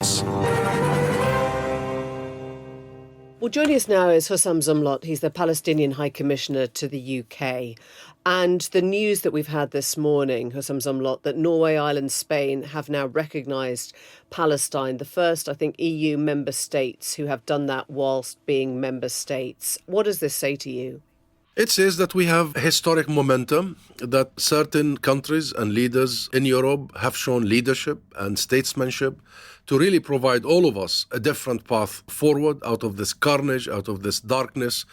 rights. Well, joining us now is Husam Zomlot. He's the Palestinian High Commissioner to the UK. And the news that we've had this morning, Husam Zomlot, that Norway, Ireland, Spain have now recognised Palestine, the first, I think, EU member states who have done that whilst being member states. What does this say to you? It says that we have historic momentum, that certain countries and leaders in Europe have shown leadership and statesmanship to really provide all of us a different path forward out of this carnage, out of this darkness.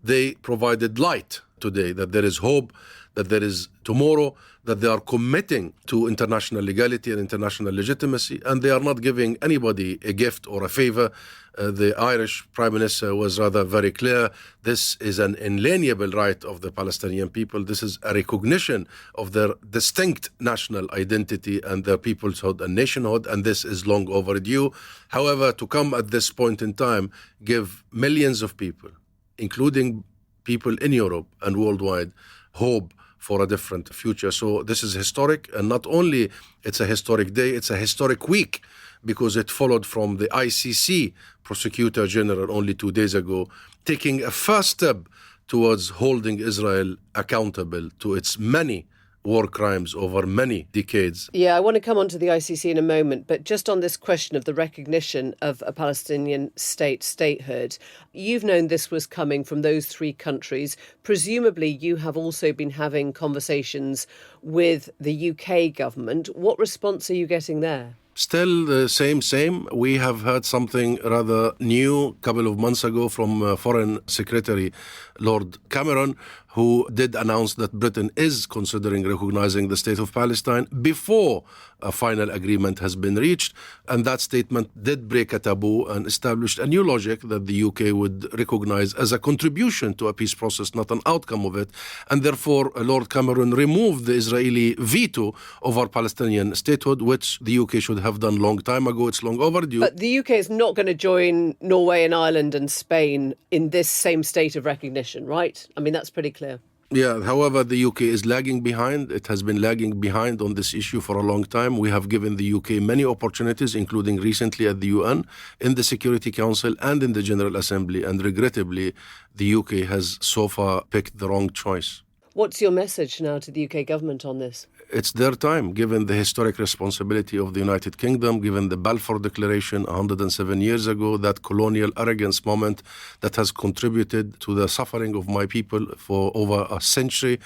They provided light today, that there is hope, that there is tomorrow, that they are committing to international legality and international legitimacy, and they are not giving anybody a gift or a favor. The Irish Prime Minister was rather very clear. This is an inalienable right of the Palestinian people. This is a recognition of their distinct national identity and their peoplehood and nationhood, and this is long overdue. However, to come at this point in time, give millions of people, including people in Europe and worldwide, hope for a different future. So this is historic, and not only it's a historic day, it's a historic week, because it followed from the ICC Prosecutor General only 2 days ago, taking a first step towards holding Israel accountable to its many war crimes over many decades. Yeah, I want to come on to the ICC in a moment, but just on this question of the recognition of a Palestinian statehood, you've known this was coming from those three countries. Presumably you have also been having conversations with the UK government. What response are you getting there? Still the same. We have heard something rather new a couple of months ago from Foreign Secretary Lord Cameron, who did announce that Britain is considering recognizing the State of Palestine before a final agreement has been reached. And that statement did break a taboo and established a new logic that the UK would recognize as a contribution to a peace process, not an outcome of it. And therefore, Lord Cameron removed the Israeli veto over Palestinian statehood, which the UK should have done long time ago. It's long overdue. But the UK is not going to join Norway and Ireland and Spain in this same state of recognition, right? I mean, that's pretty clear. Yeah, however, the UK is lagging behind. It has been lagging behind on this issue for a long time. We have given the UK many opportunities, including recently at the UN, in the Security Council and in the General Assembly. And regrettably, the UK has so far picked the wrong choice. What's your message now to the UK government on this? It's their time, given the historic responsibility of the United Kingdom, given the Balfour Declaration 107 years ago, that colonial arrogance moment that has contributed to the suffering of my people for over a century.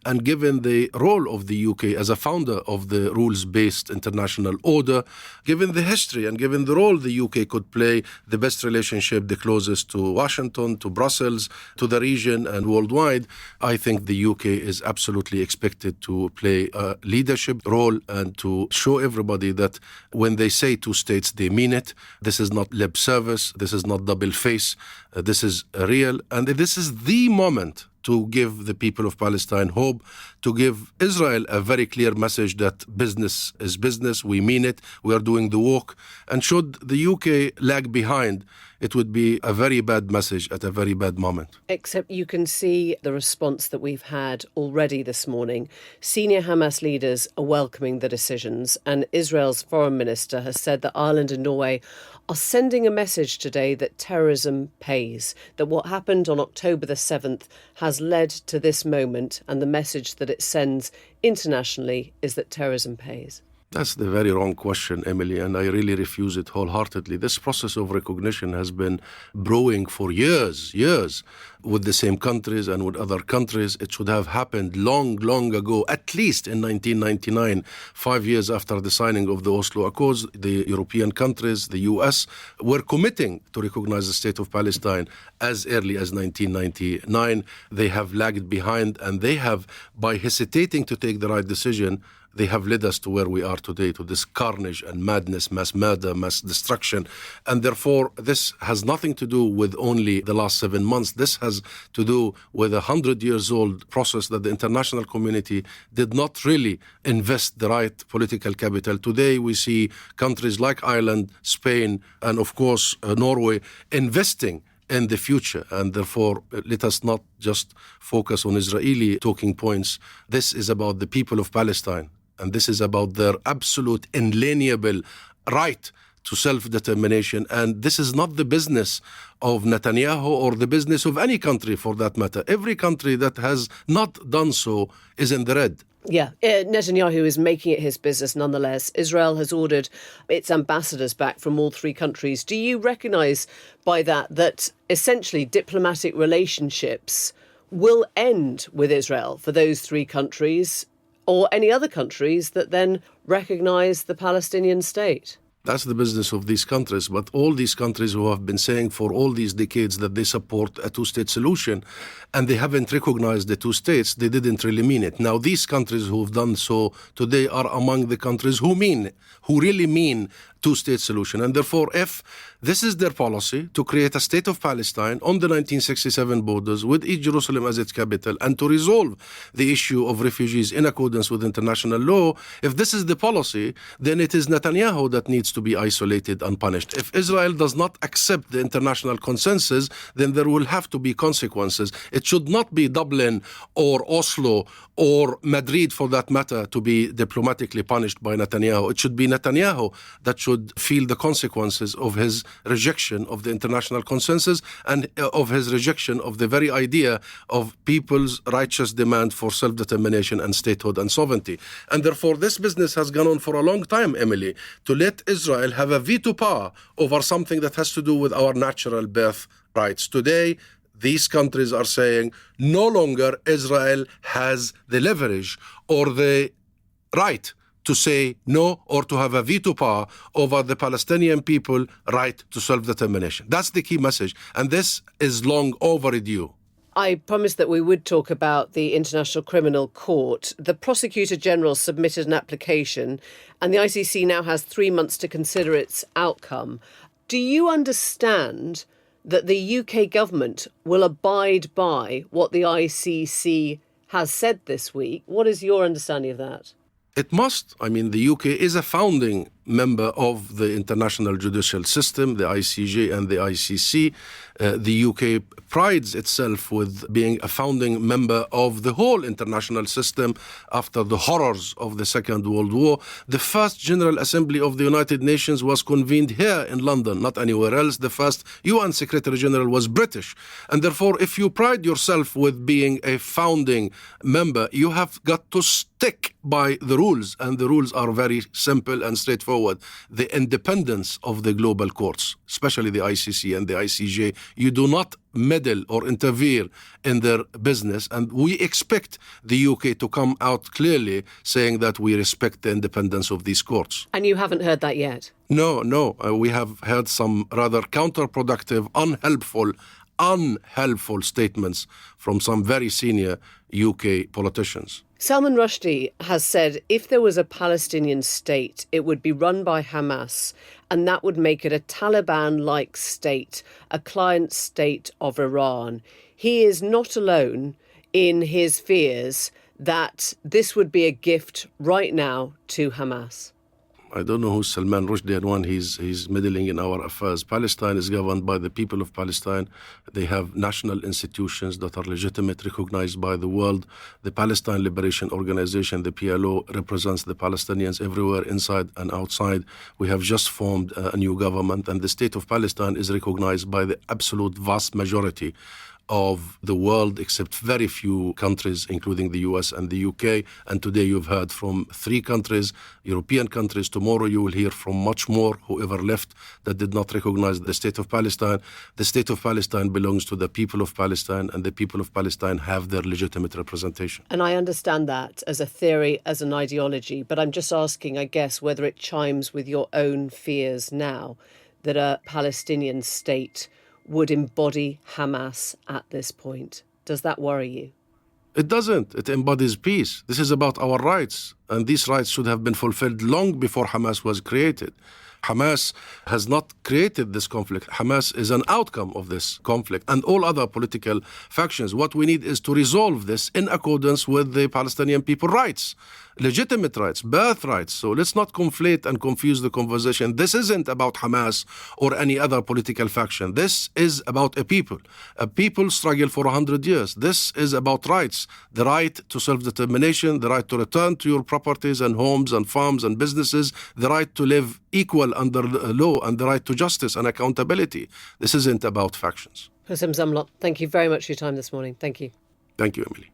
And given the role of the UK as a founder of the rules-based international order, given the history and given the role the UK could play, the best relationship, the closest to Washington, to Brussels, to the region and worldwide, I think the UK is absolutely expected to play a leadership role and to show everybody that when they say two states, they mean it. This is not lip service. This is not double face. This is real. And this is the moment to give the people of Palestine hope, to give Israel a very clear message that business is business, we mean it, we are doing the work. And should the UK lag behind, it would be a very bad message at a very bad moment. Except you can see the response that we've had already this morning. Senior Hamas leaders are welcoming the decisions, and Israel's foreign minister has said that Ireland and Norway are sending a message today that terrorism pays, that what happened on October the 7th has led to this moment, and the message that it sends internationally is that terrorism pays. That's the very wrong question, Emily, and I really refuse it wholeheartedly. This process of recognition has been brewing for years, with the same countries and with other countries. It should have happened long ago, at least in 1999, 5 years after the signing of the Oslo Accords. The European countries, the US, were committing to recognize the State of Palestine as early as 1999. They have lagged behind, and they have, by hesitating to take the right decision, they have led us to where we are today, to this carnage and madness, mass murder, mass destruction. And therefore, this has nothing to do with only the last 7 months. This has to do with a 100-year-old process that the international community did not really invest the right political capital. Today, we see countries like Ireland, Spain, and of course, Norway investing in the future, and therefore let us not just focus on Israeli talking points. This is about the people of Palestine, and this is about their absolute inalienable right to self-determination. And this is not the business of Netanyahu or the business of any country for that matter. Every country that has not done so is in the red. Yeah, Netanyahu is making it his business nonetheless. Israel has ordered its ambassadors back from all three countries. Do you recognise by that essentially diplomatic relationships will end with Israel for those three countries or any other countries that then recognise the Palestinian state? That's the business of these countries. But all these countries who have been saying for all these decades that they support a two-state solution and they haven't recognized the two states, they didn't really mean it. Now, these countries who have done so today are among the countries who really mean two-state solution. And therefore, if this is their policy to create a state of Palestine on the 1967 borders with East Jerusalem as its capital and to resolve the issue of refugees in accordance with international law, if this is the policy, then it is Netanyahu that needs to be isolated and punished. If Israel does not accept the international consensus, then there will have to be consequences. It should not be Dublin or Oslo or Madrid, for that matter, to be diplomatically punished by Netanyahu. It should be Netanyahu that should feel the consequences of his rejection of the international consensus and of his rejection of the very idea of people's righteous demand for self-determination and statehood and sovereignty. And therefore, this business has gone on for a long time, Emily, to let Israel have a veto power over something that has to do with our natural birth rights. Today, these countries are saying no longer Israel has the leverage or the right to say no or to have a veto power over the Palestinian people right to self-determination. That's the key message. And this is long overdue. I promised that we would talk about the International Criminal Court. The Prosecutor General submitted an application and the ICC now has 3 months to consider its outcome. Do you understand that the UK government will abide by what the ICC has said this week? What is your understanding of that? It must. I mean, the UK is a founding member of the international judicial system, the ICJ and the ICC. The UK prides itself with being a founding member of the whole international system after the horrors of the Second World War. The first General Assembly of the United Nations was convened here in London, not anywhere else. The first UN Secretary General was British. And therefore, if you pride yourself with being a founding member, you have got to stick by the rules. And the rules are very simple and straightforward. The independence of the global courts, especially the ICC and the ICJ, you do not meddle or interfere in their business. And we expect the UK to come out clearly saying that we respect the independence of these courts. And you haven't heard that yet? No. We have heard some rather counterproductive, unhelpful statements from some very senior UK politicians. Salman Rushdie has said if there was a Palestinian state, it would be run by Hamas, and that would make it a Taliban-like state, a client state of Iran. He is not alone in his fears that this would be a gift right now to Hamas. I don't know who's Salman Rushdie and one. He's meddling in our affairs. Palestine is governed by the people of Palestine. They have national institutions that are legitimate, recognized by the world. The Palestine Liberation Organization, the PLO, represents the Palestinians everywhere, inside and outside. We have just formed a new government, and the State of Palestine is recognized by the absolute vast majority of the world, except very few countries, including the US and the UK. And today you've heard from 3 countries, European countries. Tomorrow you will hear from much more, whoever left, that did not recognize the State of Palestine. The State of Palestine belongs to the people of Palestine, and the people of Palestine have their legitimate representation. And I understand that as a theory, as an ideology, but I'm just asking, I guess, whether it chimes with your own fears now that a Palestinian state would embody Hamas at this point. Does that worry you? It doesn't. It embodies peace. This is about our rights, and these rights should have been fulfilled long before Hamas was created. Hamas has not created this conflict. Hamas is an outcome of this conflict and all other political factions. What we need is to resolve this in accordance with the Palestinian people's rights, legitimate rights, birth rights. So let's not conflate and confuse the conversation. This isn't about Hamas or any other political faction. This is about a people. A people struggle for 100 years. This is about rights, the right to self-determination, the right to return to your properties and homes and farms and businesses, the right to live equal under the law and the right to justice and accountability. This isn't about factions. Husam Zomlot, thank you very much for your time this morning. Thank you. Thank you, Emily.